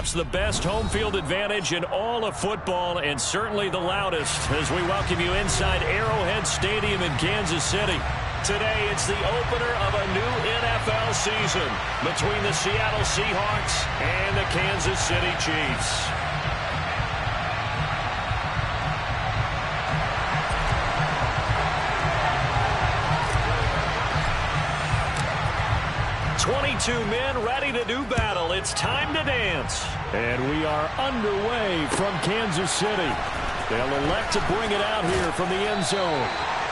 perhaps the best home field advantage in all of football, and certainly the loudest, as we welcome you inside Arrowhead Stadium in Kansas City. Today, it's the opener of a new NFL season between the Seattle Seahawks and the Kansas City Chiefs. Two men ready to do battle. It's time to dance. And we are underway from Kansas City. They'll elect to bring it out here from the end zone.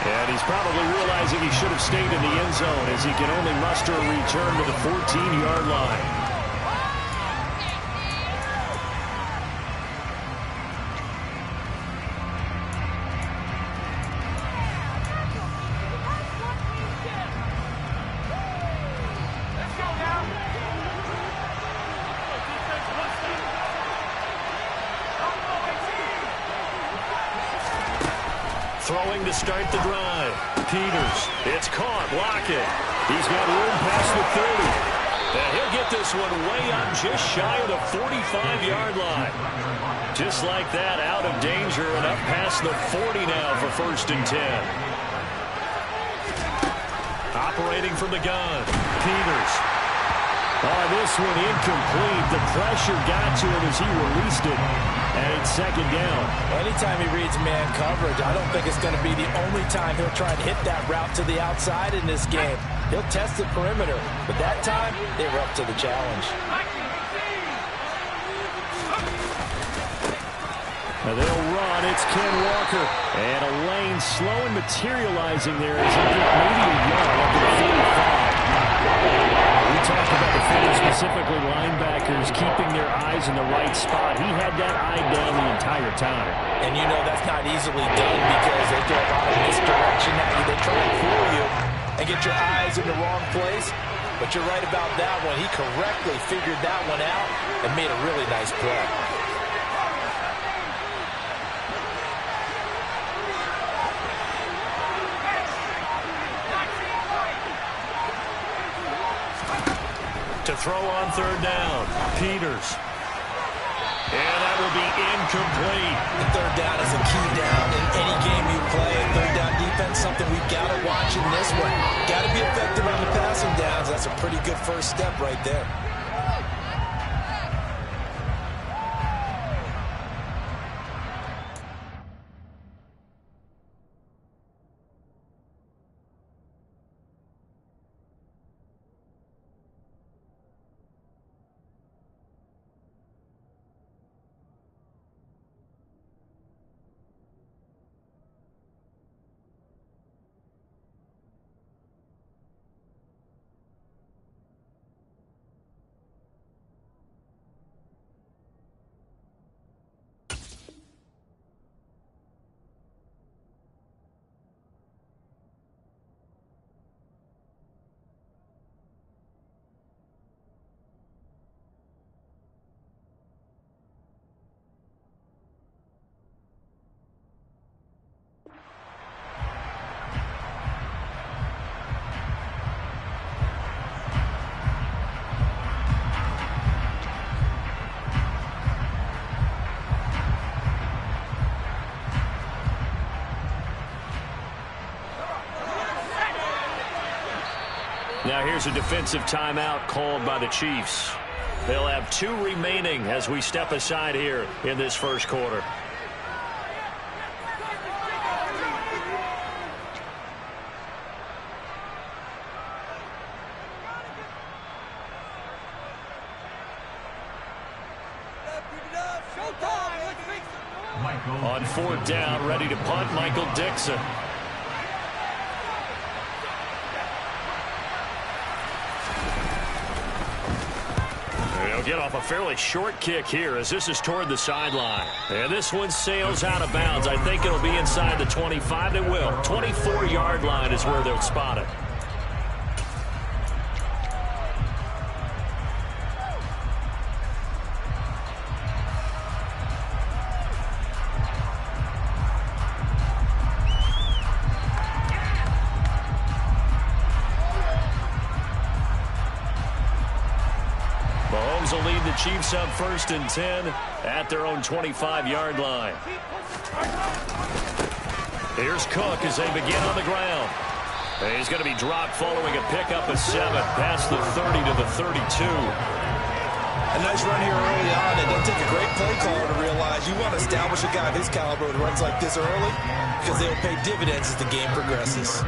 And he's probably realizing he should have stayed in the end zone as he can only muster a return to the 14-yard line. Throwing to start the drive. Peters. It's caught. Lockett. He's got room past the 30. And he'll get this one way up just shy of the 45-yard line. Just like that, out of danger and up past the 40 now for 1st and 10. Operating from the gun. Peters. Oh, this one incomplete. The pressure got to him as he released it. And it's 2nd down. Anytime he reads man coverage, I don't think it's going to be the only time he'll try and hit that route to the outside in this game. He'll test the perimeter, but that time, they were up to the challenge. Now they'll run. It's Ken Walker. And a lane slow and materializing there as he gets maybe a yard up to the 45. We talked about the defenders, specifically linebackers, keeping their eyes in the right spot. He had that eye down the entire time. And you know that's not easily done because they throw a lot of misdirection at you. They try to fool you and get your eyes in the wrong place. But you're right about that one. He correctly figured that one out and made a really nice play. To throw on 3rd down. Peters. And that will be incomplete. The 3rd down is a key down in any game you play. 3rd down defense, something we've got to watch in this one. Got to be effective on the passing downs. That's a pretty good first step right there. Now here's a defensive timeout called by the Chiefs. They'll have 2 remaining as we step aside here in this first quarter. On 4th down, ready to punt, Michael Dixon. They'll get off a fairly short kick here as this is toward the sideline. And this one sails out of bounds. I think it'll be inside the 25. It will. 24-yard line is where they'll spot it. will lead the Chiefs up 1st and 10 at their own 25-yard line. Here's Cook as they begin on the ground. He's going to be dropped following a pickup of 7 past the 30 to the 32. A nice run here early on. It doesn't take a great play caller to realize you want to establish a guy of his caliber with runs like this early because they'll pay dividends as the game progresses.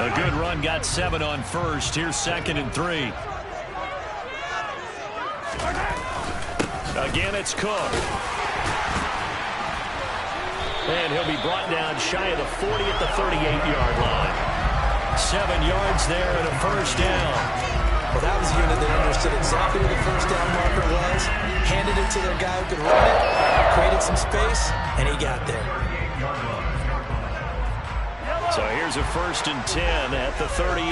A good run, got 7 on first. Here's 2nd and 3. Again, it's Cook. And he'll be brought down shy of the 40 at the 38-yard line. 7 yards there and a first down. Well, that was a unit that understood exactly where the first down marker was, handed it to their guy who could run it, created some space, and he got there. So here's a 1st and 10 at the 38.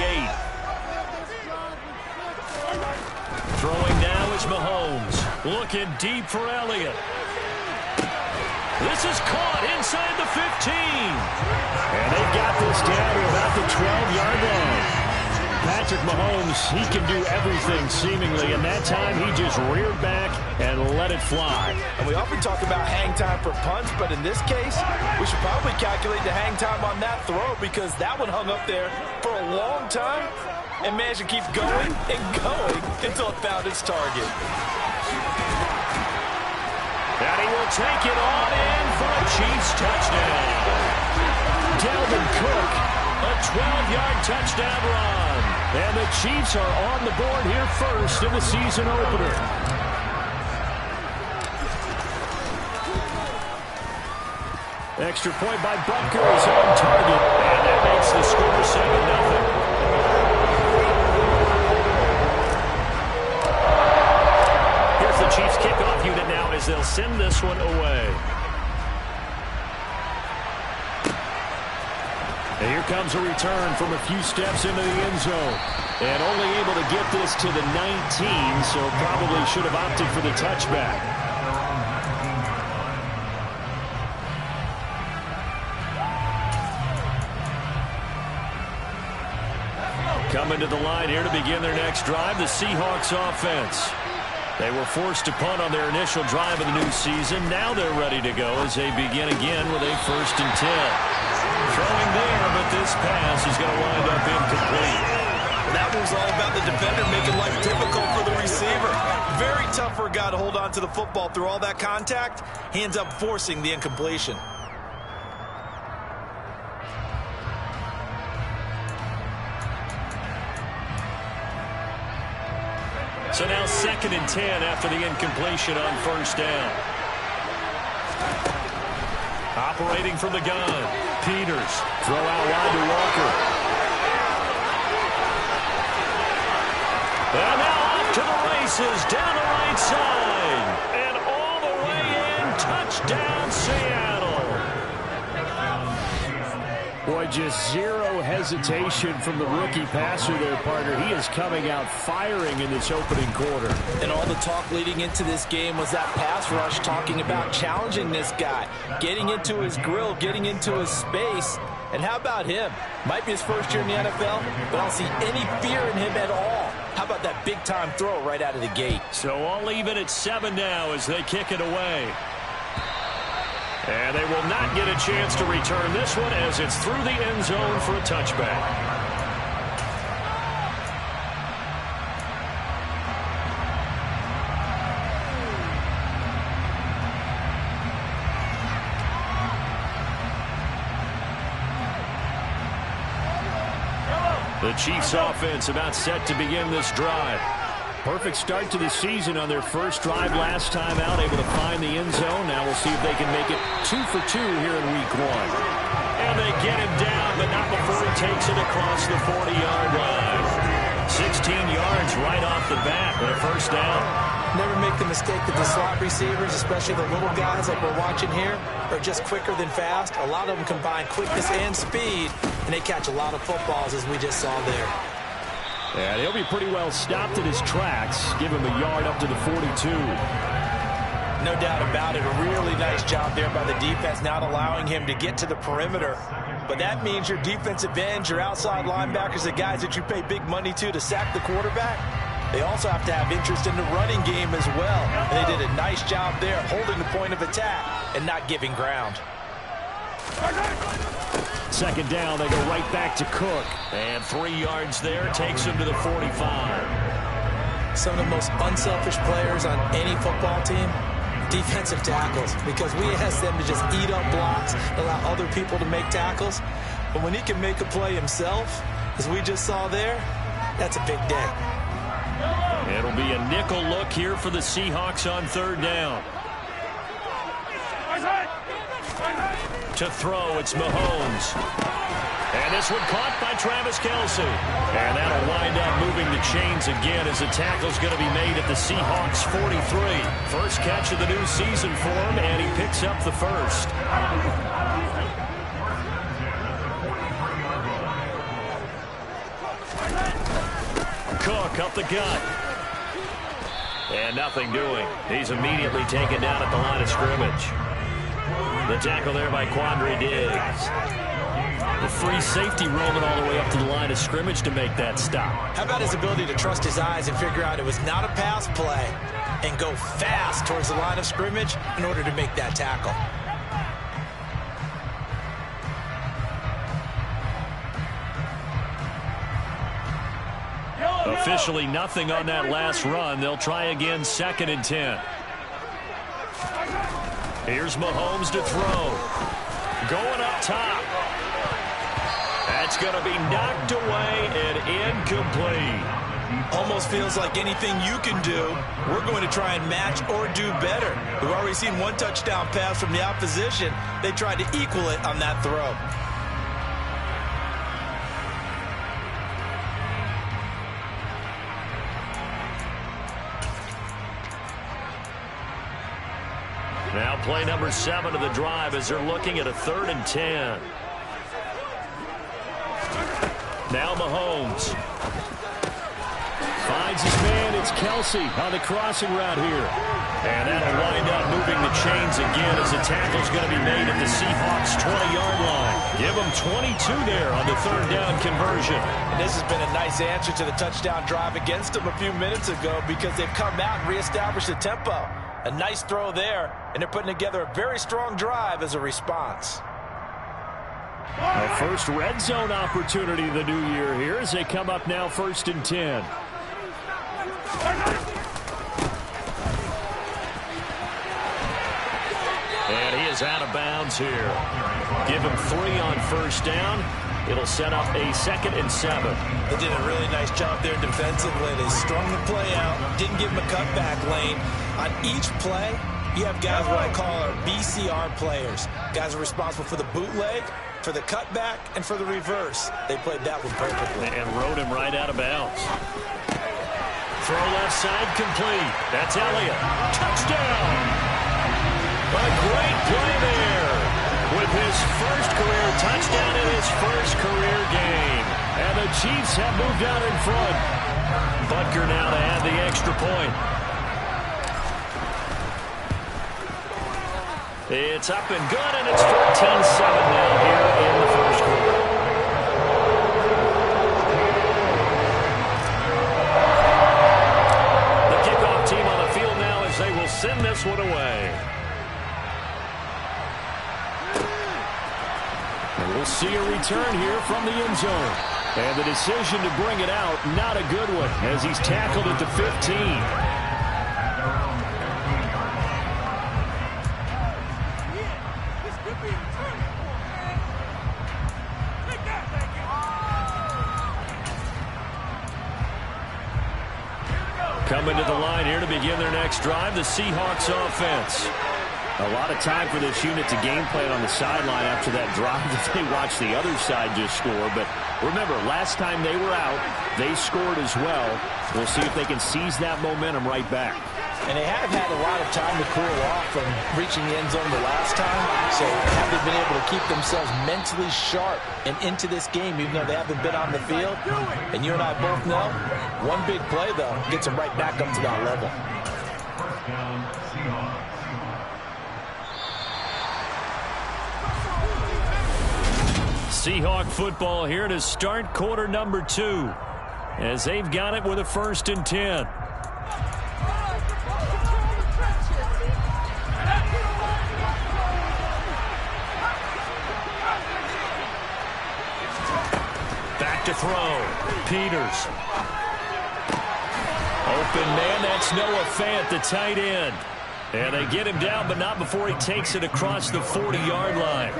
Throwing now is Mahomes. Looking deep for Elliott. This is caught inside the 15. And they've got this down to about the 12-yard line. Patrick Mahomes, he can do everything seemingly, and that time he just reared back and let it fly. And we often talk about hang time for punts, but in this case, we should probably calculate the hang time on that throw because that one hung up there for a long time and managed to keep going and going until it found its target. And he will take it on in for a Chiefs touchdown. Dalvin Cook, a 12-yard touchdown run. And the Chiefs are on the board here first in the season opener. Extra point by Butker is on target. And that makes the score 7-0. Here's the Chiefs kickoff unit now as they'll send this one away. And here comes a return from a few steps into the end zone. And only able to get this to the 19, so probably should have opted for the touchback. Coming to the line here to begin their next drive, the Seahawks offense. They were forced to punt on their initial drive of the new season. Now they're ready to go as they begin again with a 1st and 10. Throwing there, but this pass is going to wind up incomplete. That was all about the defender making life difficult for the receiver. Very tough for a guy to hold on to the football through all that contact. He ends up forcing the incompletion. So now 2nd and 10 after the incompletion on 1st down. Operating from the gun. Peters. Throw out wide to Walker. And now off to the races. Down the right side. And all the way in. Touchdown, Seattle. Boy, just zero hesitation from the rookie passer there, partner. He is coming out firing in this opening quarter. And all the talk leading into this game was that pass rush talking about challenging this guy, getting into his grill, getting into his space. And how about him? Might be his first year in the NFL, but I don't see any fear in him at all. How about that big-time throw right out of the gate? So all even at 7 now as they kick it away. And they will not get a chance to return this one as it's through the end zone for a touchback. The Chiefs offense about set to begin this drive. Perfect start to the season on their first drive last time out, able to find the end zone. Now we'll see if they can make it 2 for 2 here in week 1. And they get him down, but not before he takes it across the 40-yard line. 16 yards right off the bat and a first down. Never make the mistake that the slot receivers, especially the little guys like we're watching here, are just quicker than fast. A lot of them combine quickness and speed, and they catch a lot of footballs, as we just saw there. And he'll be pretty well stopped in his tracks. Give him a yard up to the 42. No doubt about it. A really nice job there by the defense, not allowing him to get to the perimeter. But that means your defensive ends, your outside linebackers, the guys that you pay big money to sack the quarterback, they also have to have interest in the running game as well. And they did a nice job there holding the point of attack and not giving ground. Second down, they go right back to Cook. And 3 yards there, takes him to the 45. Some of the most unselfish players on any football team, defensive tackles, because we ask them to just eat up blocks, allow other people to make tackles. But when he can make a play himself, as we just saw there, that's a big day. It'll be a nickel look here for the Seahawks on third down. To throw, it's Mahomes. And this one caught by Travis Kelce. And that'll wind up moving the chains again as the tackle's going to be made at the Seahawks 43. First catch of the new season for him, and he picks up the first. Cook up the gut. And nothing doing. He's immediately taken down at the line of scrimmage. The tackle there by Quandre Diggs. The free safety roaming all the way up to the line of scrimmage to make that stop. How about his ability to trust his eyes and figure out it was not a pass play and go fast towards the line of scrimmage in order to make that tackle. Officially nothing on that last run. They'll try again, 2nd and 10. Here's Mahomes to throw. Going up top. That's going to be knocked away and incomplete. Almost feels like anything you can do, we're going to try and match or do better. We've already seen one touchdown pass from the opposition. They tried to equal it on that throw. Now play number 7 of the drive as they're looking at a 3rd and 10. Now Mahomes. Finds his man. It's Kelce on the crossing route here. And that'll wind up moving the chains again as the tackle's going to be made at the Seahawks 20-yard line. Give them 22 there on the 3rd down conversion. And this has been a nice answer to the touchdown drive against them a few minutes ago because they've come out and reestablished the tempo. A nice throw there, and they're putting together a very strong drive as a response. A first red zone opportunity of the new year here as they come up now 1st and 10. And he is out of bounds here. Give him 3 on 1st down. It'll set up a 2nd and 7. They did a really nice job there defensively. They strung the play out, didn't give him a cutback lane. On each play, you have guys what I call our BCR players. Guys are responsible for the bootleg, for the cutback, and for the reverse. They played that one perfectly. And rode him right out of bounds. Throw left side complete. That's Elliott. Touchdown! A great play there with his first career touchdown in his first career game. And the Chiefs have moved out in front. Butker now to add the extra point. It's up and good, and it's 14-7 now here in the first quarter. The kickoff team on the field now as they will send this one away. And we'll see a return here from the end zone. And the decision to bring it out, not a good one, as he's tackled at the 15. Coming to the line here to begin their next drive, the Seahawks offense. A lot of time for this unit to game plan on the sideline after that drive that they watched the other side just score. But remember, last time they were out, they scored as well. We'll see if they can seize that momentum right back. And they have had a lot of time to cool off from reaching the end zone the last time. So have they been able to keep themselves mentally sharp and into this game, even though they haven't been on the field? And you and I both know, one big play, though, gets them right back up to that level. Seahawk football here to start quarter number 2 as they've got it with a 1st and 10. Back to throw. Peters. Open man, that's Noah Fant, the tight end. And they get him down, but not before he takes it across the 40-yard line.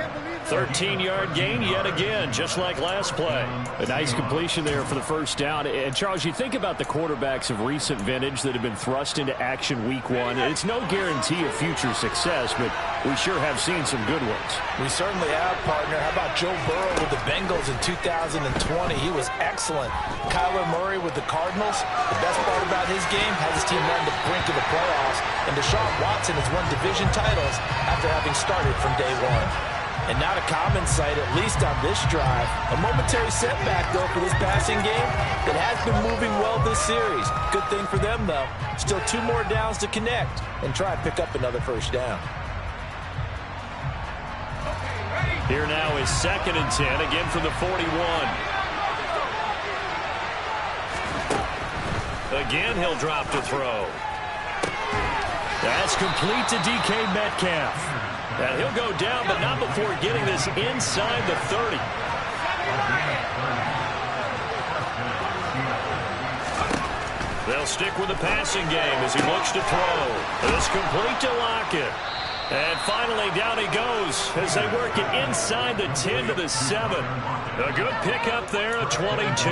13-yard gain yet again, just like last play. A nice completion there for the 1st down. And, Charles, you think about the quarterbacks of recent vintage that have been thrust into action week 1. It's no guarantee of future success, but we sure have seen some good ones. We certainly have, partner. How about Joe Burrow with the Bengals in 2020? He was excellent. Kyler Murray with the Cardinals. The best part about his game has his team on the brink of the playoffs. And Deshaun Watson has won division titles after having started from day 1. And not a common sight, at least on this drive. A momentary setback, though, for this passing game that has been moving well this series. Good thing for them, though. Still 2 more downs to connect and try and pick up another 1st down. Here now is 2nd and 10, again from the 41. Again, he'll drop to throw. That's complete to DK Metcalf. And he'll go down, but not before getting this inside the 30. They'll stick with the passing game as he looks to throw. It's complete to Lockett. And finally, down he goes as they work it inside the 10 to the 7. A good pickup there, a 22.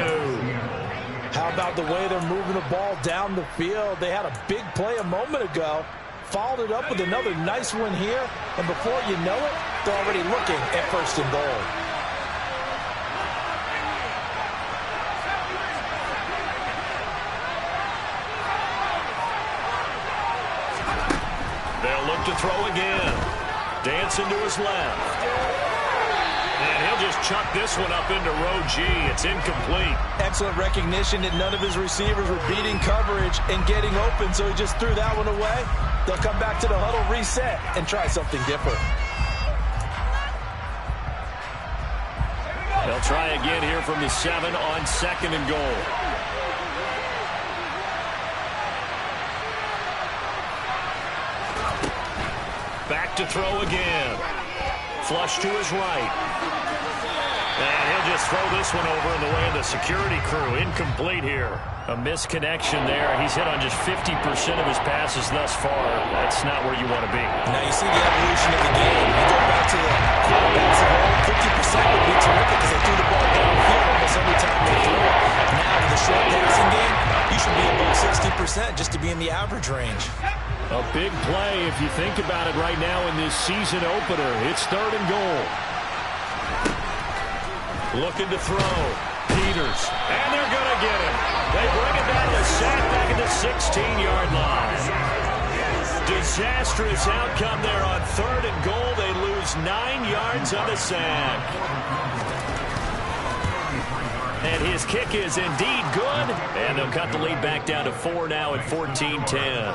How about the way they're moving the ball down the field? They had a big play a moment ago. Followed it up with another nice one here. And before you know it, they're already looking at 1st and goal. They'll look to throw again. Dancing to his left. And he'll just chuck this one up into row G. It's incomplete. Excellent recognition that none of his receivers were beating coverage and getting open, so he just threw that one away. They'll come back to the huddle, reset, and try something different. They'll try again here from the 7 on 2nd and goal. Back to throw again. Flush to his right. And he'll just throw this one over in the way of the security crew. Incomplete here. A misconnection there. He's hit on just 50% of his passes thus far. That's not where you want to be. Now you see the evolution of the game. You go back to the quarterbacks of old, 50% would be terrific because they threw the ball downfield almost every time they threw it. Now to the short passing game, you should be above 60% just to be in the average range. A big play if you think about it right now in this season opener. It's 3rd and goal. Looking to throw. Peters. And they're going to get him. They bring it down to sack back at the 16-yard line. Disastrous outcome there on 3rd and goal. They lose 9 yards on the sack. And his kick is indeed good. And they'll cut the lead back down to 4 now at 14-10.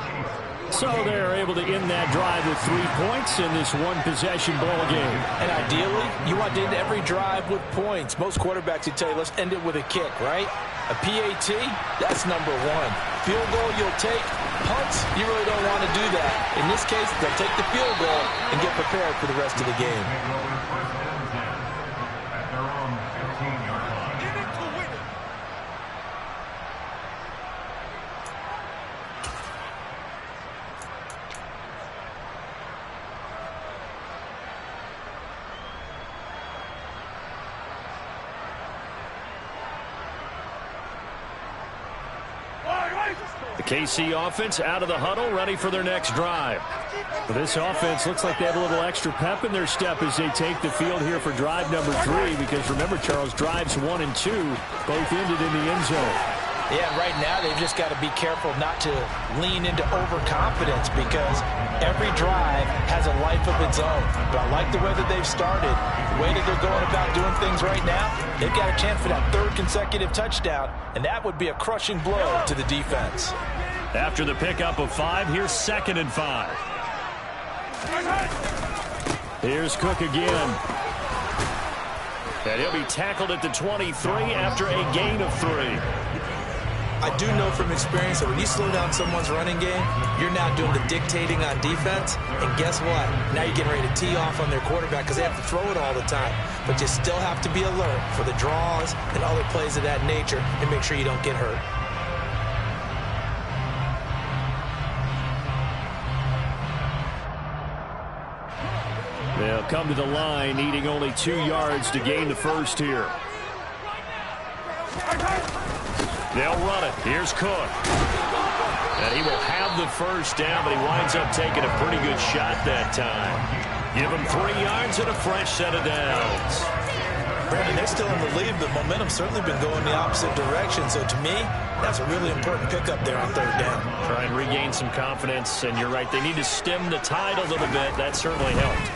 So they're able to end that drive with 3 points in this one-possession ball game. And ideally, you want to end every drive with points. Most quarterbacks would tell you, let's end it with a kick, right? A PAT, that's number 1. Field goal you'll take. Punts, you really don't want to do that. In this case, they'll take the field goal and get prepared for the rest of the game. The KC offense out of the huddle, ready for their next drive. This offense looks like they have a little extra pep in their step as they take the field here for drive number 3, because remember, Charles, drives 1 and 2 both ended in the end zone. Yeah, right now they've just got to be careful not to lean into overconfidence, because every drive has a life of its own. But I like the way that they've started, the way that they're going about doing things right now. They've got a chance for that 3rd consecutive touchdown, and that would be a crushing blow to the defense. After the pickup of 5, here's 2nd and 5. Here's Cook again. And he'll be tackled at the 23 after a gain of 3. I do know from experience that when you slow down someone's running game, you're now doing the dictating on defense. And guess what? Now you're getting ready to tee off on their quarterback because they have to throw it all the time. But you still have to be alert for the draws and other plays of that nature and make sure you don't get hurt. They'll come to the line, needing only 2 yards to gain the first here. They'll run it. Here's Cook. And he will have the first down, but he winds up taking a pretty good shot that time. Give him 3 yards and a fresh set of downs. Brandon, they're still in the lead, but momentum's certainly been going the opposite direction. So to me, that's a really important pickup there on 3rd down. Try and regain some confidence, and you're right. They need to stem the tide a little bit. That certainly helped.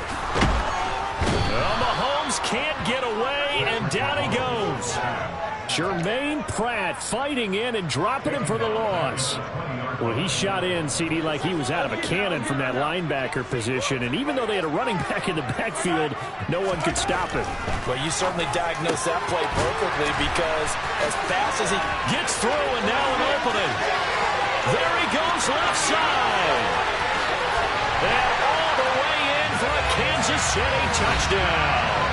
Well, Mahomes can't get away, and down he goes. Jermaine Pratt fighting in and dropping him for the loss. Well, he shot in, CD, like he was out of a cannon from that linebacker position. And even though they had a running back in the backfield, no one could stop him. Well, you certainly diagnosed that play perfectly because as fast as he gets through and now an opening. There he goes left side. And all the way in for a Kansas City touchdown.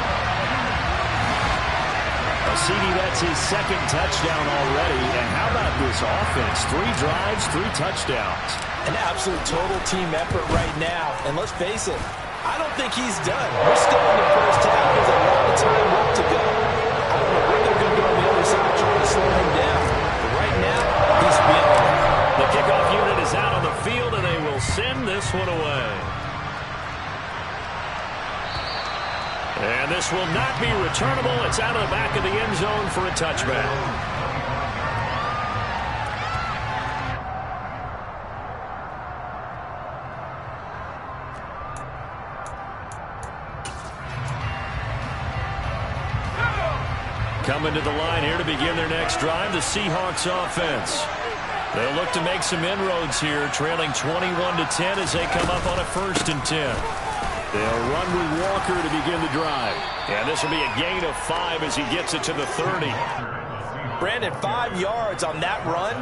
CD, that's his 2nd touchdown already. And how about this offense? 3 drives, 3 touchdowns. An absolute total team effort right now. And let's face it, I don't think he's done. We're still in the first half. There's a lot of time left to go. I don't know what they're going to do on the other side trying to slow him down. But right now, he's feeling it. The kickoff unit is out on the field, and they will send this one away. And this will not be returnable. It's out of the back of the end zone for a touchback. Coming to the line here to begin their next drive, the Seahawks offense. They'll look to make some inroads here, trailing 21-10 as they come up on a 1st and 10. They'll run with Walker to begin the drive. And this will be a gain of 5 as he gets it to the 30. Brandon, 5 yards on that run.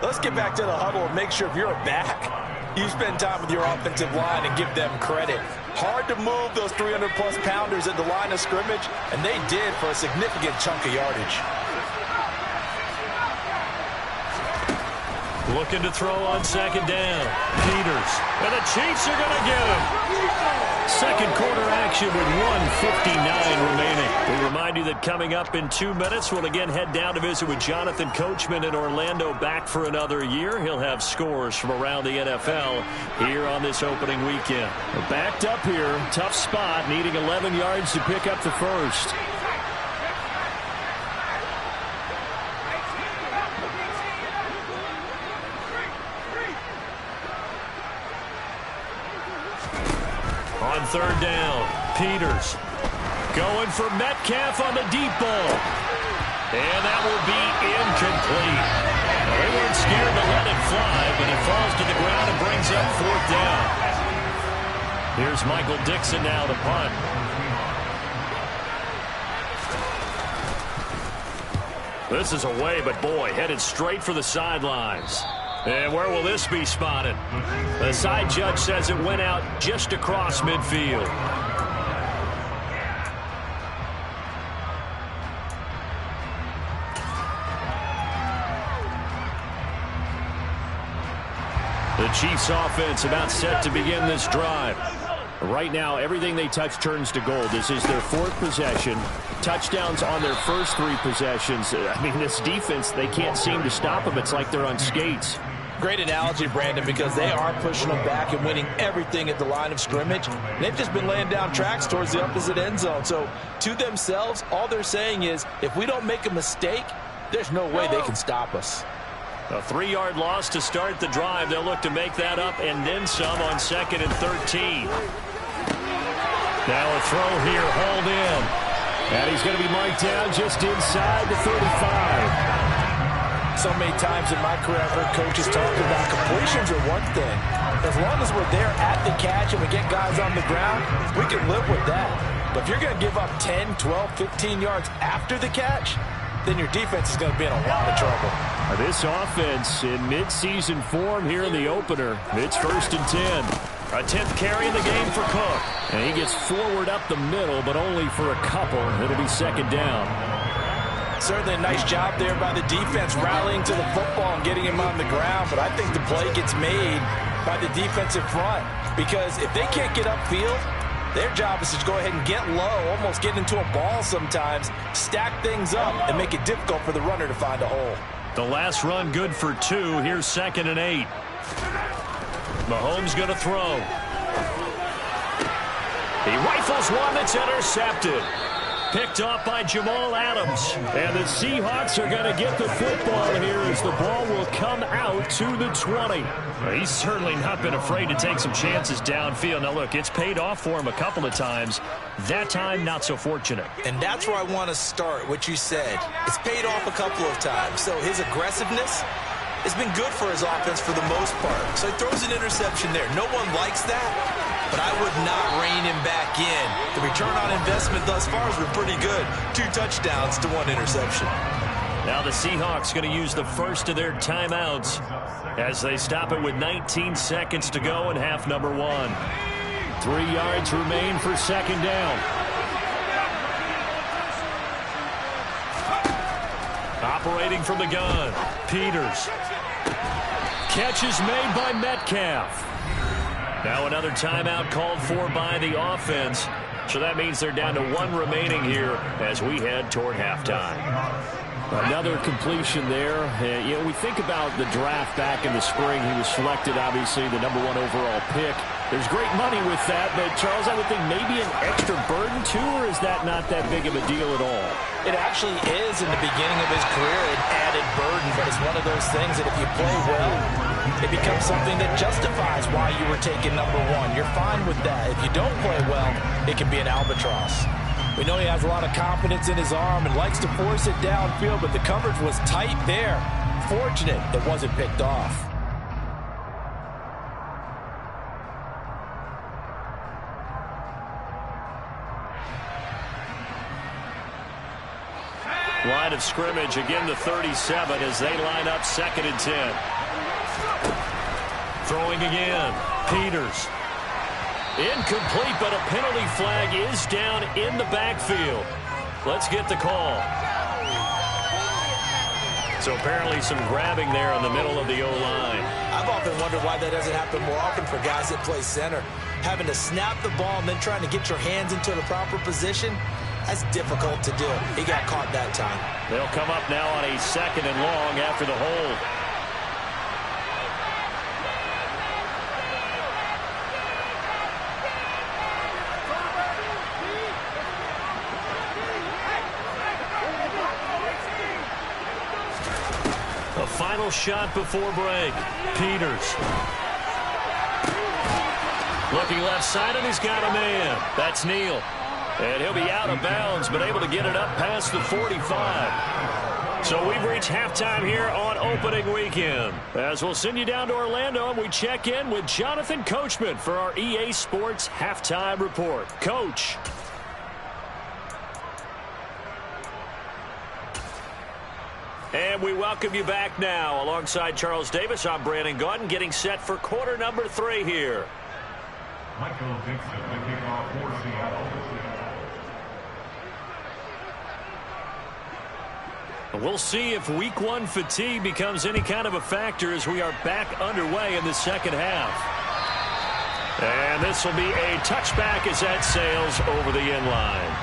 Let's get back to the huddle and make sure if you're a back, you spend time with your offensive line and give them credit. Hard to move those 300-plus pounders at the line of scrimmage, and they did for a significant chunk of yardage. Looking to throw on 2nd down. Peters. And the Chiefs are going to get him. 2nd quarter action with 1:59 remaining. We remind you that coming up in 2 minutes, we'll again head down to visit with Jonathan Coachman in Orlando, back for another year. He'll have scores from around the NFL here on this opening weekend. We're backed up here. Tough spot, needing 11 yards to pick up the first. On 3rd down, Peters going for Metcalf on the deep ball. And that will be incomplete. They weren't scared to let it fly, but he falls to the ground and brings up 4th down. Here's Michael Dixon now to punt. This is away, but boy, headed straight for the sidelines. And where will this be spotted? The side judge says it went out just across midfield. The Chiefs offense about set to begin this drive. Right now, everything they touch turns to gold. This is their 4th possession. Touchdowns on their first 3 possessions. I mean, this defense, they can't seem to stop them. It's like they're on skates. Great analogy, Brandon, because they are pushing them back and winning everything at the line of scrimmage. They've just been laying down tracks towards the opposite end zone. So to themselves, all they're saying is, if we don't make a mistake, there's no way they can stop us. A 3-yard loss to start the drive. They'll look to make that up and then some on 2nd and 13. Now a throw here, hauled in. And he's going to be marked down just inside the 35. So many times in my career, I've heard coaches talk about completions are one thing. As long as we're there at the catch and we get guys on the ground, we can live with that. But if you're going to give up 10, 12, 15 yards after the catch, then your defense is going to be in a lot of trouble. This offense in midseason form here in the opener. It's 1st and 10. A 10th carry in the game for Cook. And he gets forward up the middle, but only for a couple. It'll be 2nd down. Certainly a nice job there by the defense rallying to the football and getting him on the ground. But I think the play gets made by the defensive front. Because if they can't get upfield, their job is to go ahead and get low, almost get into a ball sometimes, stack things up, and make it difficult for the runner to find a hole. The last run good for 2. Here's 2nd and 8. Mahomes going to throw. He rifles one that's intercepted. Picked off by Jamal Adams. And the Seahawks are going to get the football here as the ball will come out to the 20. Well, he's certainly not been afraid to take some chances downfield. Now, look, it's paid off for him a couple of times. That time, not so fortunate. And that's where I want to start, what you said. It's paid off a couple of times. So his aggressiveness has been good for his offense for the most part. So he throws an interception there. No one likes that. But I would not rein him back in. The return on investment thus far has been pretty good. 2 touchdowns to 1 interception. Now the Seahawks going to use the first of their timeouts as they stop it with 19 seconds to go in half number 1. 3 yards remain for 2nd down. Operating from the gun, Peters. Catch is made by Metcalf. Now another timeout called for by the offense. So that means they're down to 1 remaining here as we head toward halftime. Another completion there. You know, we think about the draft back in the spring. He was selected, obviously, the #1 overall pick. There's great money with that, but, Charles, I would think maybe an extra burden, too, or is that not that big of a deal at all? It actually is in the beginning of his career, an added burden, but it's one of those things that if you play well, it becomes something that justifies why you were taken #1. You're fine with that. If you don't play well, it can be an albatross. We know he has a lot of confidence in his arm and likes to force it downfield, but the coverage was tight there. Fortunate it wasn't picked off. Line of scrimmage, again the 37 as they line up 2nd and 10. Throwing again, Peters. Incomplete, but a penalty flag is down in the backfield. Let's get the call. So apparently some grabbing there in the middle of the O-line. I've often wondered why that doesn't happen more often for guys that play center. Having to snap the ball and then trying to get your hands into the proper position, that's difficult to do. He got caught that time. They'll come up now on a 2nd and long after the hold. A final shot before break. Peters. Looking left side, and he's got a man. That's Neal. And he'll be out of bounds, but able to get it up past the 45. So we've reached halftime here on opening weekend. As we'll send you down to Orlando, and we check in with Jonathan Coachman for our EA Sports Halftime Report. Coach. And we welcome you back now. Alongside Charles Davis, I'm Brandon Gaudin, getting set for quarter number 3 here. Michael Dixon, the kickoff for Seattle. We'll see if week 1 fatigue becomes any kind of a factor as we are back underway in the 2nd half. And this will be a touchback as that sails over the end line.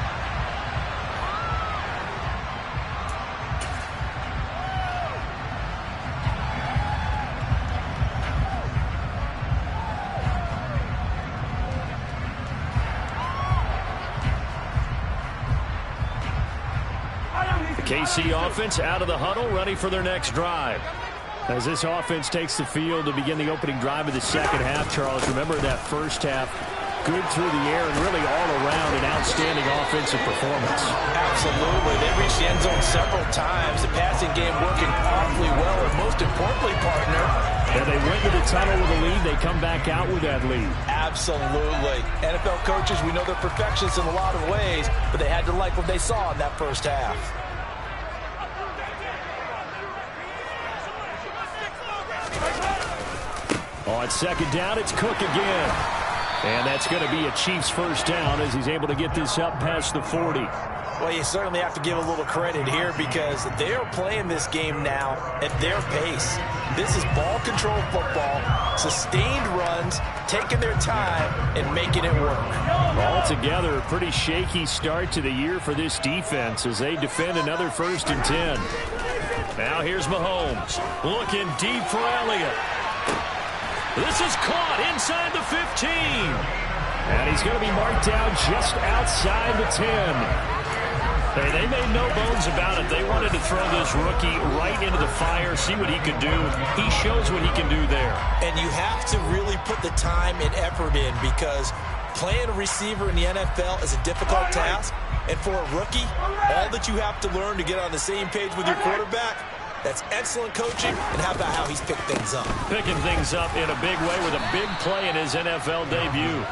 KC offense out of the huddle, ready for their next drive. As this offense takes the field to begin the opening drive of the 2nd half, Charles, remember that first half, good through the air and really all around an outstanding offensive performance. Absolutely. They reached the end zone several times. The passing game working awfully well, and most importantly, partner, and they went to the tunnel with a lead. They come back out with that lead. Absolutely. NFL coaches, we know they're perfectionists in a lot of ways, but they had to like what they saw in that first half. On second down, it's Cook again. And that's going to be a Chiefs first down as he's able to get this up past the 40. Well, you certainly have to give a little credit here because they are playing this game now at their pace. This is ball control football, sustained runs, taking their time and making it work. Altogether, a pretty shaky start to the year for this defense as they defend another 1st and 10. Now here's Mahomes looking deep for Elliott. This is caught inside the 15. And he's going to be marked down just outside the 10. Hey, they made no bones about it. They wanted to throw this rookie right into the fire, see what he could do. He shows what he can do there. And you have to really put the time and effort in because playing a receiver in the NFL is a difficult task. And for a rookie, all that you have to learn to get on the same page with your quarterback, that's excellent coaching, and how about how he's picked things up? Picking things up in a big way with a big play in his NFL debut.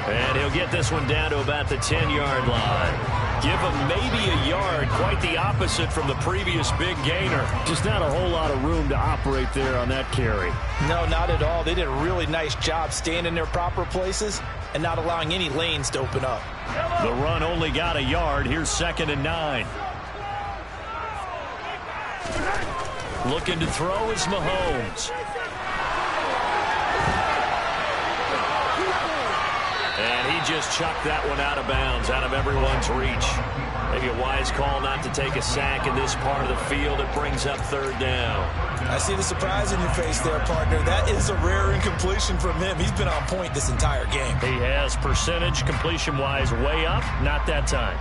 And he'll get this one down to about the 10-yard line. Give him maybe a yard, quite the opposite from the previous big gainer. Just not a whole lot of room to operate there on that carry. No, not at all. They did a really nice job staying in their proper places and not allowing any lanes to open up. The run only got a yard. Here's 2nd and 9. Looking to throw is Mahomes. And he just chucked that one out of bounds, out of everyone's reach. Maybe a wise call not to take a sack in this part of the field. It brings up 3rd down. I see the surprise in your face there, partner. That is a rare incompletion from him. He's been on point this entire game. He has percentage completion-wise way up. Not that time.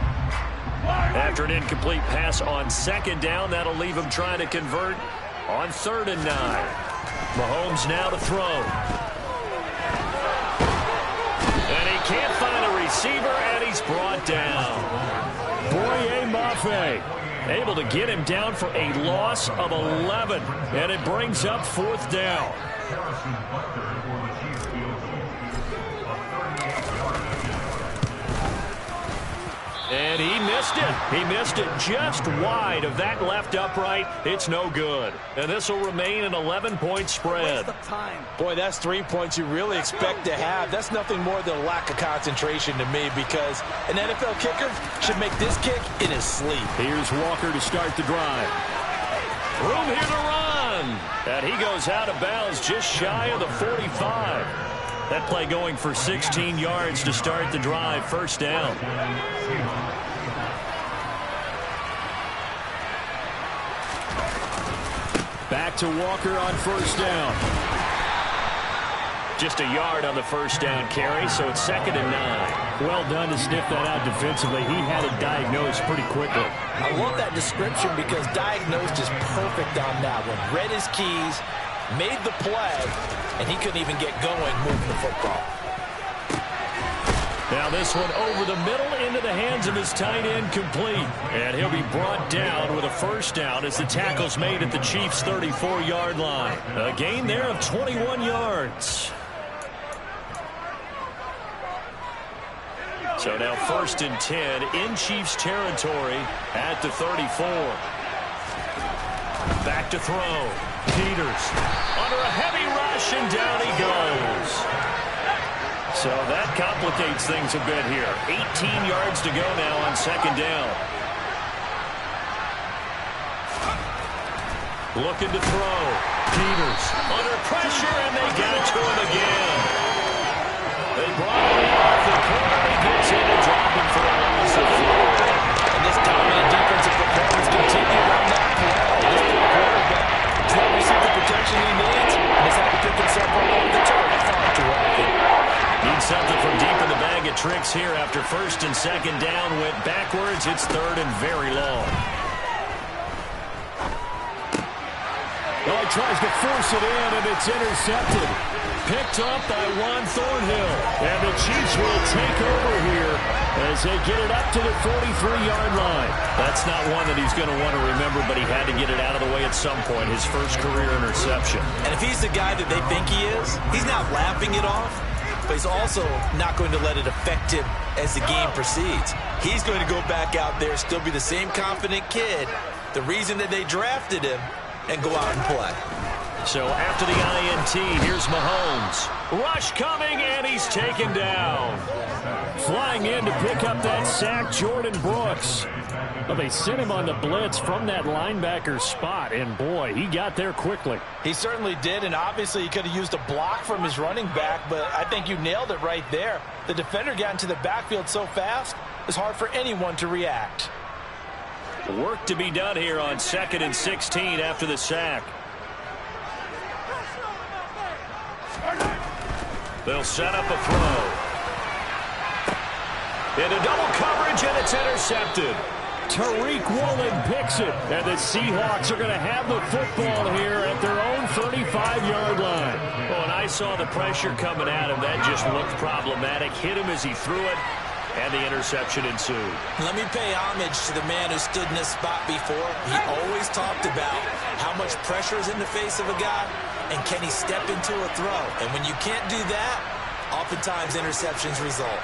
After an incomplete pass on 2nd down, that'll leave him trying to convert on 3rd and 9. Mahomes now to throw. And he can't find a receiver, and he's brought down. Wh0aTV able to get him down for a loss of 11, and it brings up 4th down. And he missed it. He missed it just wide of that left upright. It's no good. And this will remain an 11-point spread. Boy, that's 3 points you really expect to have. That's nothing more than a lack of concentration to me because an NFL kicker should make this kick in his sleep. Here's Walker to start the drive. Room here to run. And he goes out of bounds just shy of the 45. That play going for 16 yards to start the drive. 1st down. Back to Walker on 1st down. Just a yard on the 1st down carry, so it's 2nd and 9. Well done to sniff that out defensively. He had it diagnosed pretty quickly. I love that description because diagnosed is perfect on that one. Read his keys, made the play, and he couldn't even get going moving the football. Now this one over the middle into the hands of his tight end, complete. And he'll be brought down with a 1st down as the tackle's made at the Chiefs' 34-yard line. A gain there of 21 yards. So now 1st and 10 in Chiefs territory at the 34. Back to throw. Peters under a heavy rush, and down he goes. So that complicates things a bit here. 18 yards to go now on 2nd down. Looking to throw. Peters under pressure, and they got to him again. They brought him off the corner. He gets in and dropped him for a loss of 4. And this dominant defensive performance continued on that play. This poor quarterback has not received the protection he needs and has had to pick himself up over the turf far too often. Needs something from deep in the bag of tricks here after 1st and 2nd down. Went backwards. It's 3rd and very long. Well, he tries to force it in, and it's intercepted. picked up by Juan Thornhill. And the Chiefs will take over here as they get it up to the 43-yard line. That's not one that he's going to want to remember, but he had to get it out of the way at some point, his first career interception. And if he's the guy that they think he is, he's not laughing it off, but he's also not going to let it affect him as the game proceeds. He's going to go back out there, still be the same confident kid, the reason that they drafted him, and go out and play. So after the INT, here's Mahomes. Rush coming, and he's taken down. Flying in to pick up that sack, Jordan Brooks. Well, they sent him on the blitz from that linebacker spot, and boy, he got there quickly. He certainly did, and obviously he could have used a block from his running back, but I think you nailed it right there. The defender got into the backfield so fast, it's hard for anyone to react. Work to be done here on 2nd and 16 after the sack. They'll set up a throw. Into double coverage, and it's intercepted. Tariq Woolen picks it, and the Seahawks are going to have the football here at their own 35-yard line. Oh, and I saw the pressure coming at him. That just looked problematic. Hit him as he threw it, and the interception ensued. Let me pay homage to the man who stood in this spot before. He always talked about how much pressure is in the face of a guy, and can he step into a throw. And when you can't do that, oftentimes interceptions result.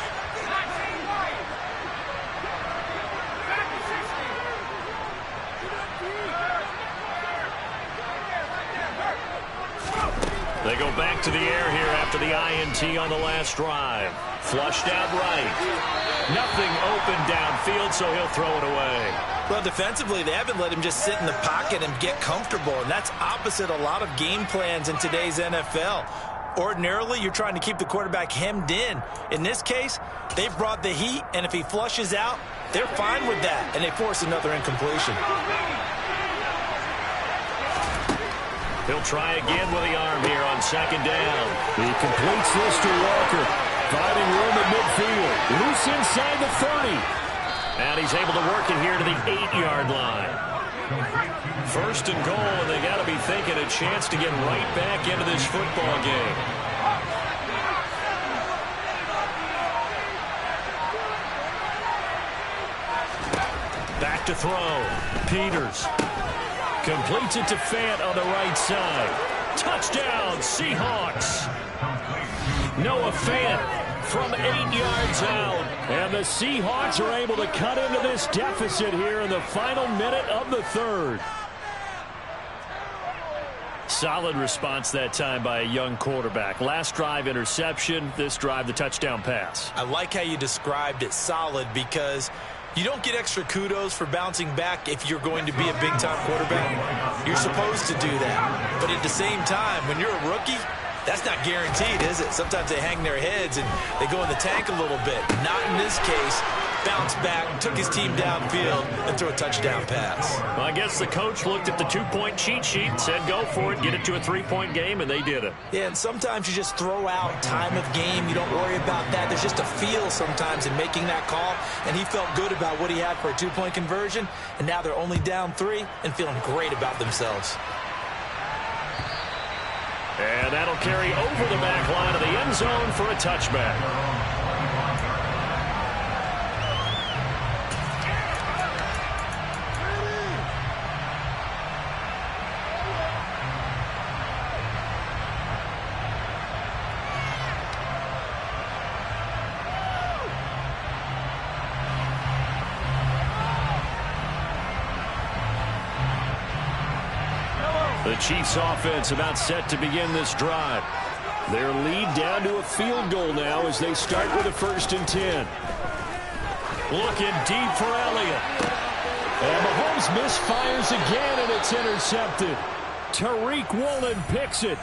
They go back to the air here after the INT on the last drive. Flushed out right. Nothing open downfield, so he'll throw it away. Well, defensively, they haven't let him just sit in the pocket and get comfortable, and that's opposite a lot of game plans in today's NFL. Ordinarily, you're trying to keep the quarterback hemmed in. In this case, they've brought the heat, and if he flushes out, they're fine with that, and they force another incompletion. He'll try again with the arm here on 2nd down. He completes this to Walker. Finding room at midfield. Loose inside the 30. And he's able to work it here to the 8-yard line. 1st and goal, and they got to be thinking a chance to get right back into this football game. Back to throw. Peters. Completes it to Fant on the right side. Touchdown, Seahawks. Noah Fant from 8 yards out. And the Seahawks are able to cut into this deficit here in the final minute of the 3rd. Solid response that time by a young quarterback. Last drive, interception. This drive, the touchdown pass. I like how you described it, solid, because you don't get extra kudos for bouncing back if you're going to be a big-time quarterback. You're supposed to do that. But at the same time, when you're a rookie, that's not guaranteed, is it? Sometimes they hang their heads and they go in the tank a little bit. Not in this case. Bounce back, took his team downfield, and threw a touchdown pass. Well, I guess the coach looked at the 2-point cheat sheet and said, go for it, get it to a 3-point game, and they did it. Yeah, and sometimes you just throw out time of game. You don't worry about that. There's just a feel sometimes in making that call, and he felt good about what he had for a 2-point conversion, and now they're only down 3 and feeling great about themselves. And that'll carry over the back line of the end zone for a touchback. The Chiefs offense about set to begin this drive. Their lead down to a field goal now as they start with a 1st and 10. Looking deep for Elliott. And Mahomes misfires again, and it's intercepted. Tariq Woolen picks it.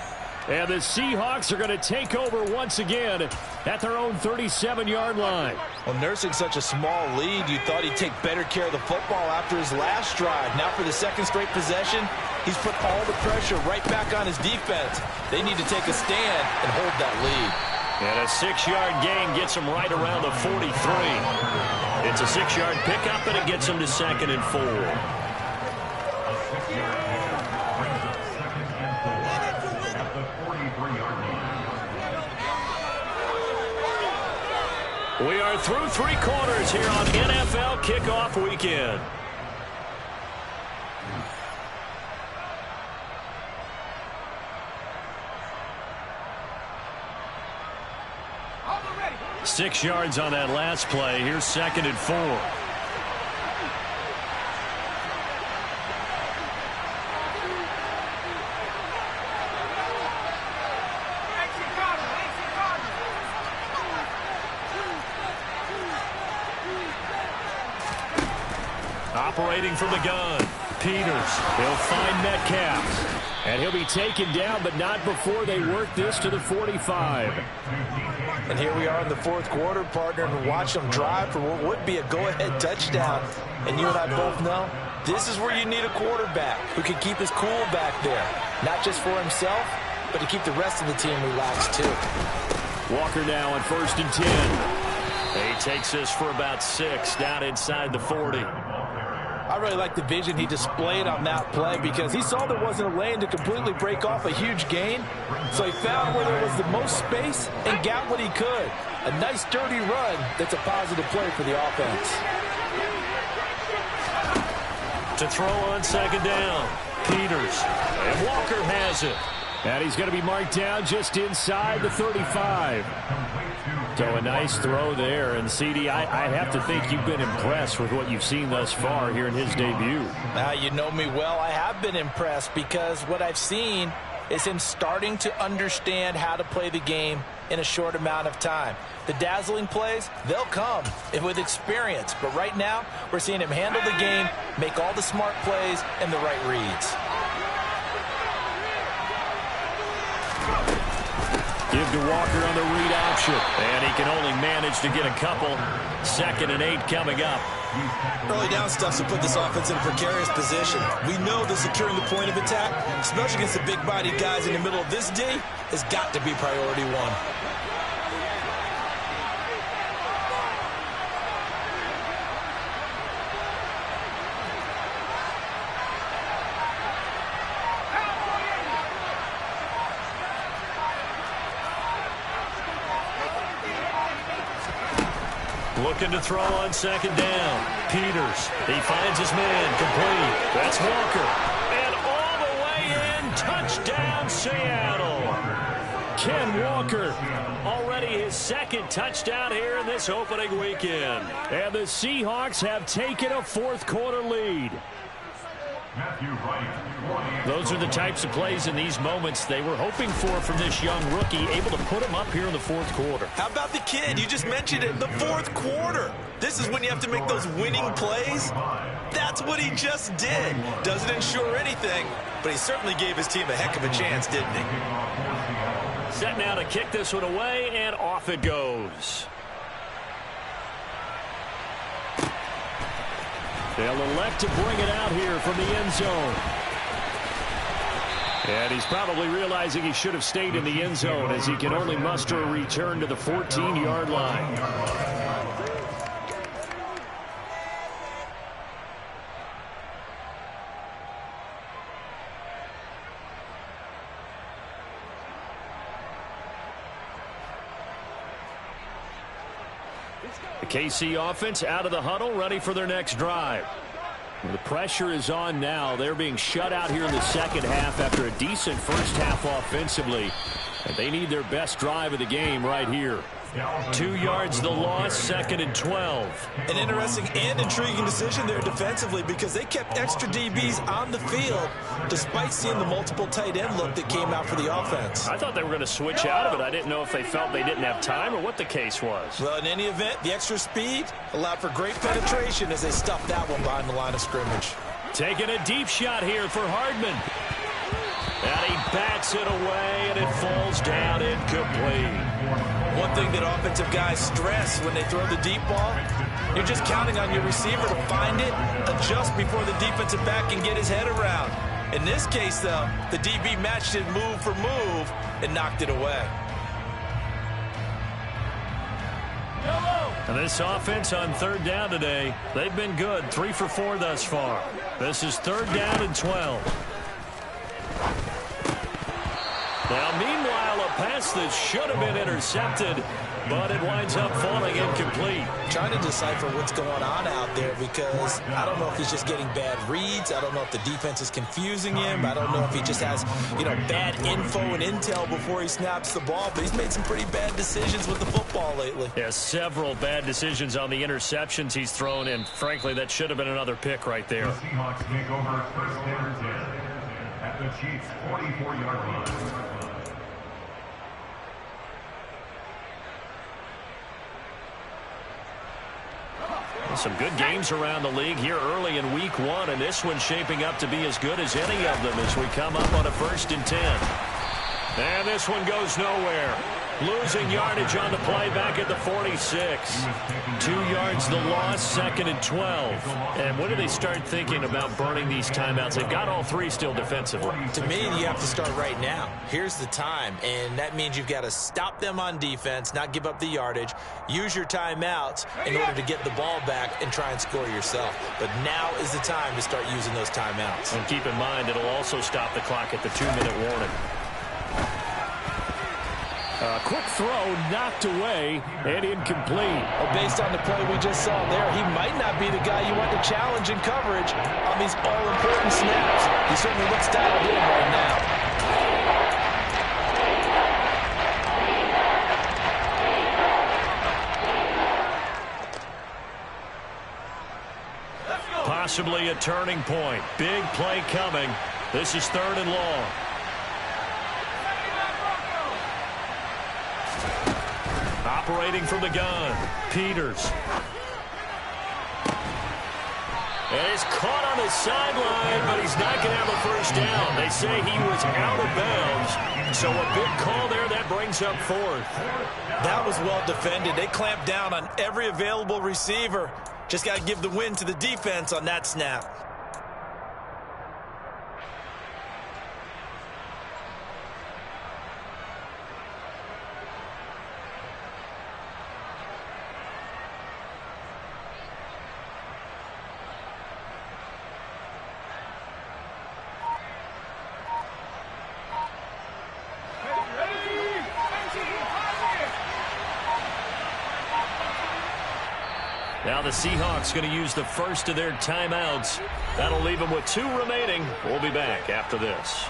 And the Seahawks are going to take over once again at their own 37-yard line. Well, nursing such a small lead, you thought he'd take better care of the football after his last drive. Now for the 2nd straight possession, he's put all the pressure right back on his defense. They need to take a stand and hold that lead. And a 6-yard gain gets him right around the 43. It's a 6-yard pickup, and it gets him to 2nd and 4. We are through 3 quarters here on NFL Kickoff Weekend. Ready. 6 yards on that last play. Here's 2nd and 4. Operating from the gun, Peters. He'll find Metcalf. And he'll be taken down, but not before they work this to the 45. And here we are in the 4th quarter, partner, and watch them drive for what would be a go-ahead touchdown. And you and I both know this is where you need a quarterback who can keep his cool back there. Not just for himself, but to keep the rest of the team relaxed too. Walker now on 1st and 10. He takes this for about 6 down inside the 40. I really like the vision he displayed on that play because he saw there wasn't a lane to completely break off a huge gain. So he found where there was the most space and got what he could. A nice, dirty run that's a positive play for the offense. To throw on 2nd down, Peters. And Walker has it. And he's going to be marked down just inside the 35. So a nice throw there. And, CD, I have to think you've been impressed with what you've seen thus far here in his debut. Now, you know me well. I have been impressed because what I've seen is him starting to understand how to play the game in a short amount of time. The dazzling plays, they'll come with experience. But right now, we're seeing him handle the game, make all the smart plays, and the right reads. Give to Walker on the read option. And he can only manage to get a couple. 2nd and 8 coming up. Early down stuff to put this offense in a precarious position. We know that securing the point of attack, especially against the big-bodied guys in the middle of this D, has got to be priority 1. Looking to throw on 2nd down. Peters. He finds his man complete. That's Walker. And all the way in. Touchdown, Seattle. Ken Walker. Already his 2nd touchdown here in this opening weekend. And the Seahawks have taken a 4th quarter lead. Those are the types of plays in these moments they were hoping for from this young rookie, able to put him up here in the 4th quarter. How about the kid? You just mentioned it, the 4th quarter. This is when you have to make those winning plays. That's what he just did. Doesn't ensure anything, but he certainly gave his team a heck of a chance, didn't he? Set now to kick this one away, and off it goes. They'll elect to bring it out here from the end zone. And he's probably realizing he should have stayed in the end zone as he can only muster a return to the 14-yard line. The KC offense out of the huddle, ready for their next drive. The pressure is on now. They're being shut out here in the 2nd half after a decent first half offensively. And they need their best drive of the game right here. 2 yards the loss, 2nd and 12. An interesting and intriguing decision there defensively because they kept extra DBs on the field despite seeing the multiple tight end look that came out for the offense. I thought they were going to switch out of it. I didn't know if they felt they didn't have time or what the case was. Well, in any event, the extra speed allowed for great penetration as they stuffed that one behind the line of scrimmage. Taking a deep shot here for Hardman. And he bats it away, and it falls down incomplete. One thing that offensive guys stress when they throw the deep ball, you're just counting on your receiver to find it, adjust before the defensive back can get his head around. In this case, though, the DB matched it move for move and knocked it away. And this offense on 3rd down today, they've been good. 3 for 4 thus far. This is 3rd down and 12. Now, meanwhile, a pass that should have been intercepted, but it winds up falling incomplete. Trying to decipher what's going on out there because I don't know if he's just getting bad reads. I don't know if the defense is confusing him. I don't know if he just has, bad info and intel before he snaps the ball. But he's made some pretty bad decisions with the football lately. Yeah, several bad decisions on the interceptions he's thrown, and frankly, that should have been another pick right there. The Seahawks take over first down 10 at the Chiefs' 44-yard line. Some good games around the league here early in week 1, and this one's shaping up to be as good as any of them as we come up on a 1st and 10. And this one goes nowhere. Losing yardage on the play back at the 46. 2 yards the loss, 2nd and 12. And when do they start thinking about burning these timeouts? They've got all 3 still defensively. To me, you have to start right now. Here's the time, and that means you've got to stop them on defense, not give up the yardage, use your timeouts in order to get the ball back and try and score yourself. But now is the time to start using those timeouts. And keep in mind, it'll also stop the clock at the 2-minute warning. A quick throw knocked away and incomplete. Well, based on the play we just saw there, he might not be the guy you want to challenge in coverage on these all-important snaps. He certainly looks dialed in right now. Possibly a turning point. Big play coming. This is 3rd and long. Operating from the gun, Peters. And he's caught on the sideline, but he's not going to have a first down. They say he was out of bounds. So a big call there that brings up 4th. That was well defended. They clamped down on every available receiver. Just got to give the win to the defense on that snap. Now the Seahawks going to use the first of their timeouts. That'll leave them with 2 remaining. We'll be back after this.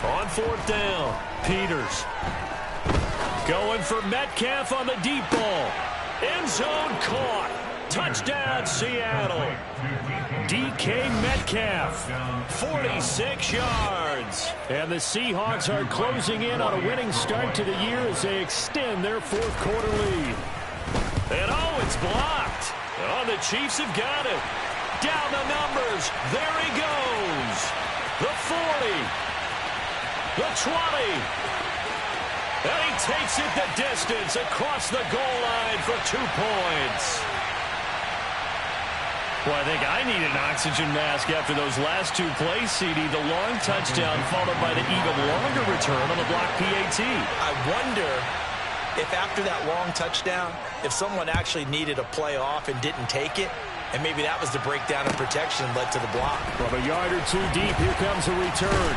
On 4th down, Peters. Going for Metcalf on the deep ball. End zone caught. Touchdown, Seattle. DK Metcalf, 46 yards. And the Seahawks are closing in on a winning start to the year as they extend their 4th quarter lead. And oh, it's blocked. Oh, the Chiefs have got it. Down the numbers. There he goes. The 40. The 20. And he takes it the distance across the goal line for 2 points. Well, I think I need an oxygen mask after those last 2 plays, CD. The long touchdown followed by the even longer return on the block PAT. I wonder if after that long touchdown, if someone actually needed a play off and didn't take it, and maybe that was the breakdown in protection that led to the block. From a yard or 2 deep, here comes a return.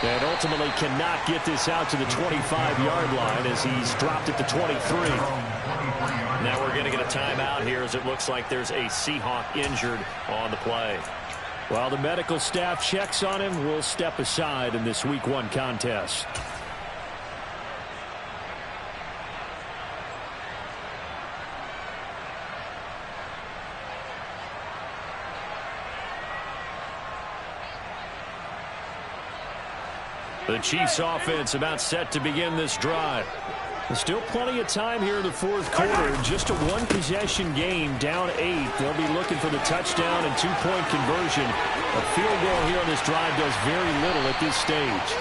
And ultimately cannot get this out to the 25-yard line as he's dropped it to 23. Now we're going to get a timeout here as it looks like there's a Seahawk injured on the play. While the medical staff checks on him, we'll step aside in this Week 1 contest. The Chiefs offense about set to begin this drive. There's still plenty of time here in the fourth quarter. Just a one-possession game, down 8. They'll be looking for the touchdown and two-point conversion. A field goal here on this drive does very little at this stage.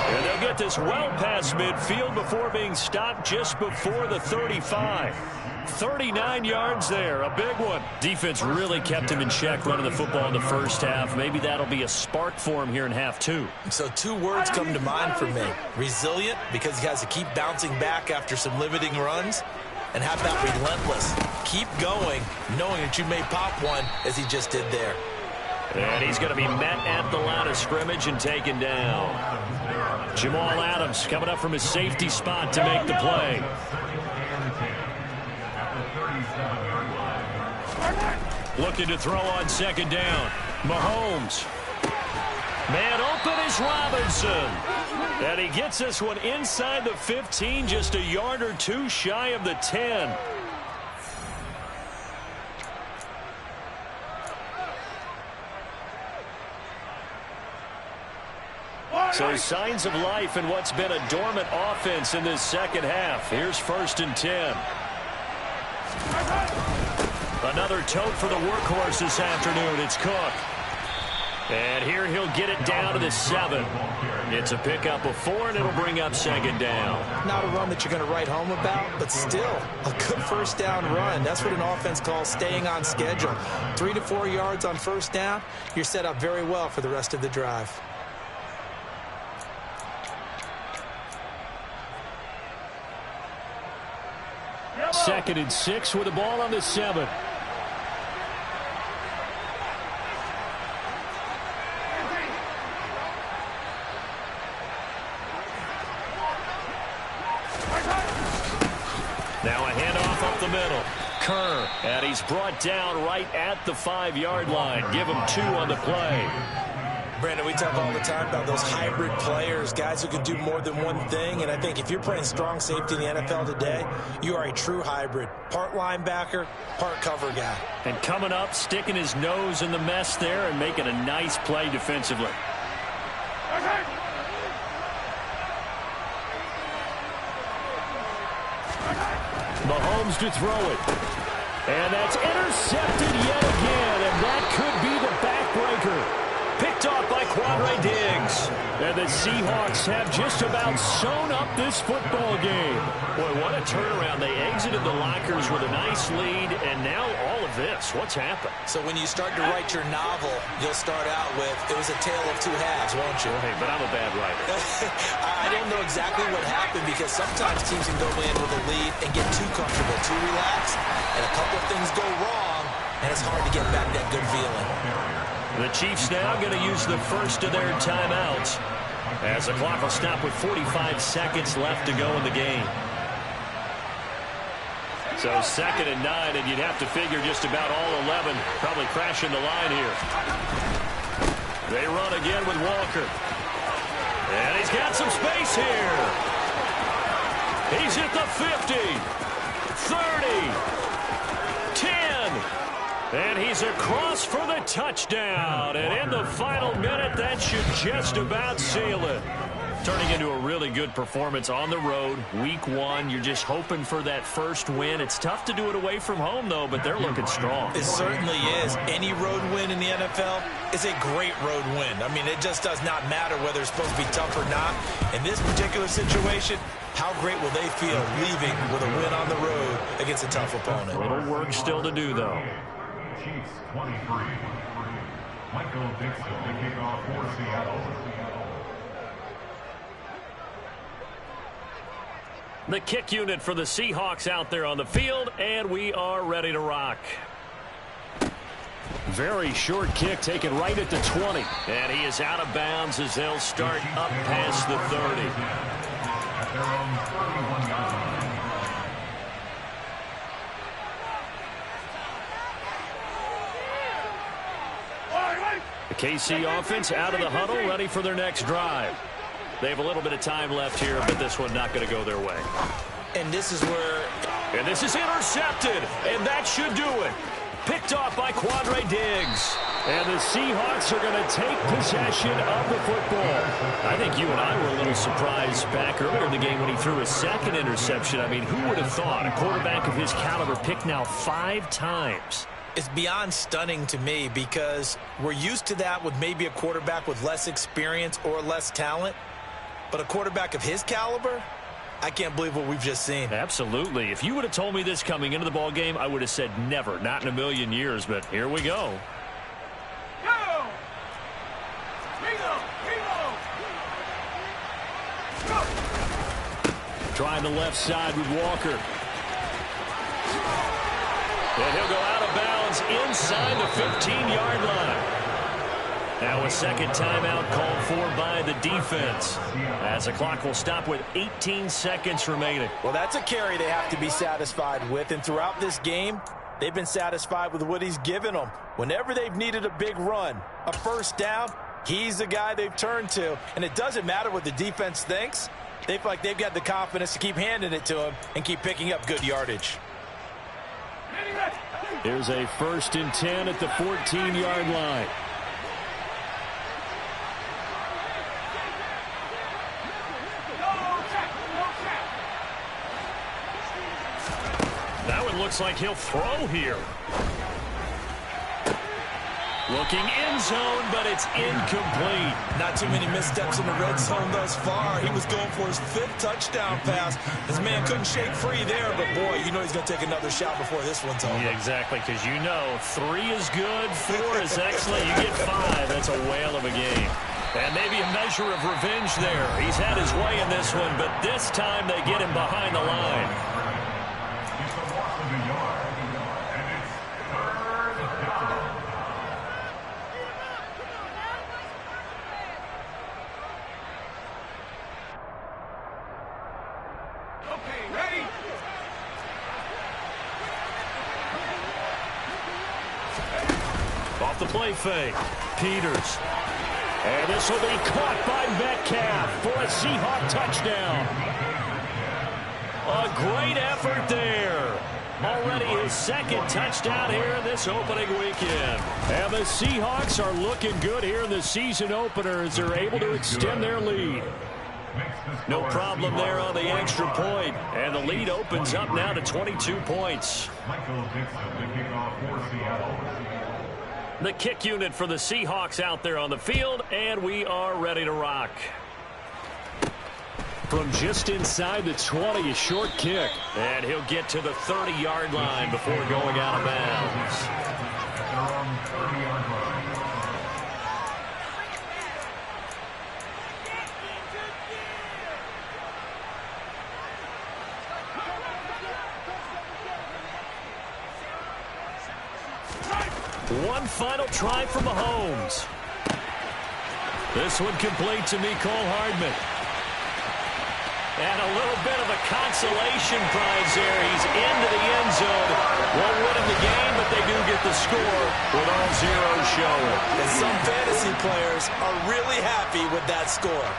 And they'll get this well past midfield before being stopped just before the 35. 39 yards there, a big one. Defense really kept him in check running the football in the first half. Maybe that'll be a spark for him here in half 2. So 2 words come to mind for me. Resilient, because he has to keep bouncing back after some limiting runs. And how about relentless? Keep going, knowing that you may pop one, as he just did there. And he's going to be met at the line of scrimmage and taken down. Jamal Adams coming up from his safety spot to make the play. Looking to throw on second down. Mahomes. Man open is Robinson. And he gets this one inside the 15, just a yard or 2 shy of the 10. So signs of life in what's been a dormant offense in this second half. Here's 1st and 10. Another tote for the workhorse this afternoon. It's Cook. And here he'll get it down to the 7. It's a pickup of 4, and it'll bring up second down. Not a run that you're going to write home about, but still a good first down run. That's what an offense calls staying on schedule. 3 to 4 yards on first down. You're set up very well for the rest of the drive. Second and 6 with the ball on the 7. Now a handoff up the middle. Kerr, and he's brought down right at the 5-yard line. Give him 2 on the play. Brandon, we talk all the time about those hybrid players, guys who can do more than one thing, and I think if you're playing strong safety in the NFL today, you are a true hybrid. Part linebacker, part cover guy. And coming up, sticking his nose in the mess there and making a nice play defensively. Mahomes to throw it. And that's intercepted yet again, and that could be the backbreaker. Picked off by Quandre Diggs. And the Seahawks have just about sewn up this football game. Boy, what a turnaround. They exited the lockers with a nice lead, and now all of this. What's happened? So when you start to write your novel, you'll start out with, it was a tale of 2 halves, won't you? Hey, but I'm a bad writer. I don't know exactly what happened, because sometimes teams can go in with a lead and get too comfortable, too relaxed, and a couple of things go wrong, and it's hard to get back that good feeling. The Chiefs now going to use the first of their timeouts as the clock will stop with 45 seconds left to go in the game. So 2nd and 9, and you'd have to figure just about all 11 probably crashing the line here. They run again with Walker. And he's got some space here. He's at the 50, 30, 10. And he's across for the touchdown. And in the final minute, that should just about seal it. Turning into a really good performance on the road. Week 1, you're just hoping for that first win. It's tough to do it away from home, though, but they're looking strong. It certainly is. Any road win in the NFL is a great road win. I mean, it just does not matter whether it's supposed to be tough or not. In this particular situation, how great will they feel leaving with a win on the road against a tough opponent? A little work still to do, though. Chiefs 23. Michael Dixon to kick off for Seattle. The kick unit for the Seahawks out there on the field, and we are ready to rock. Very short kick taken right at the 20. And he is out of bounds as they'll start up past the 30. At their own 31-yard line. The KC offense out of the huddle, ready for their next drive. They have a little bit of time left here, but this one not going to go their way. And this is where... And this is intercepted, and that should do it. Picked off by Quandre Diggs. And the Seahawks are going to take possession of the football. I think you and I were a little surprised back earlier in the game when he threw his second interception. I mean, who would have thought a quarterback of his caliber picked now 5 times? It's beyond stunning to me because we're used to that with maybe a quarterback with less experience or less talent. But a quarterback of his caliber, I can't believe what we've just seen. Absolutely. If you would have told me this coming into the ball game, I would have said never, not in a million years. But here we go. Trying the left side with Walker. And he'll go out of bounds inside the 15-yard line. Now a second timeout called for by the defense, as the clock will stop with 18 seconds remaining. Well, that's a carry they have to be satisfied with, and throughout this game, they've been satisfied with what he's given them. Whenever they've needed a big run, a first down, he's the guy they've turned to, and it doesn't matter what the defense thinks. They feel like they've got the confidence to keep handing it to him and keep picking up good yardage. Here's a 1st and 10 at the 14-yard line. That one looks like he'll throw here. Looking end zone, but it's incomplete. Not too many missteps in the red zone thus far. He was going for his 5th touchdown pass. His man couldn't shake free there, but boy, you know he's going to take another shot before this one's over. Yeah, exactly, because you know 3 is good, 4 is excellent. You get 5. That's a whale of a game. And maybe a measure of revenge there. He's had his way in this one, but this time they get him behind the line. It's a loss of a yard, and it's 3rd down. Okay, ready? Off the play fake. Peters. And this will be caught by Metcalf for a Seahawk touchdown. A great effort there. Already his 2nd touchdown here in this opening weekend. And the Seahawks are looking good here in the season opener as they're able to extend their lead. No problem there on the extra point. And the lead opens up now to 22 points. Michael Dixon, the kickoff for Seattle. The kick unit for the Seahawks out there on the field, and we are ready to rock. From just inside the 20, a short kick. And he'll get to the 30-yard line before going out of bounds. They're on 30-yard line. One final try from Mahomes. This one complete to Mecole Hardman. And a little bit of a consolation prize there. He's into the end zone. Won't win him the game, but they do get the score with all zeros showing. And some fantasy players are really happy with that score.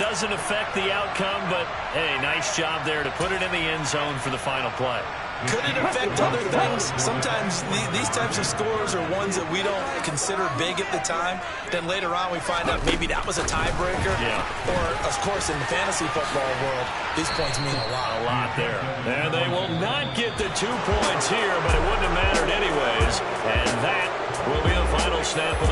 Doesn't affect the outcome, but, hey, nice job there to put it in the end zone for the final play. Could it affect other things? Sometimes these types of scores are ones that we don't consider big at the time. Then later on we find out maybe that was a tiebreaker. Yeah. Or, of course, in the fantasy football world, these points mean a lot. A lot there. And they will not get the 2 points here, but it wouldn't have mattered anyways. And that will be the final snap of the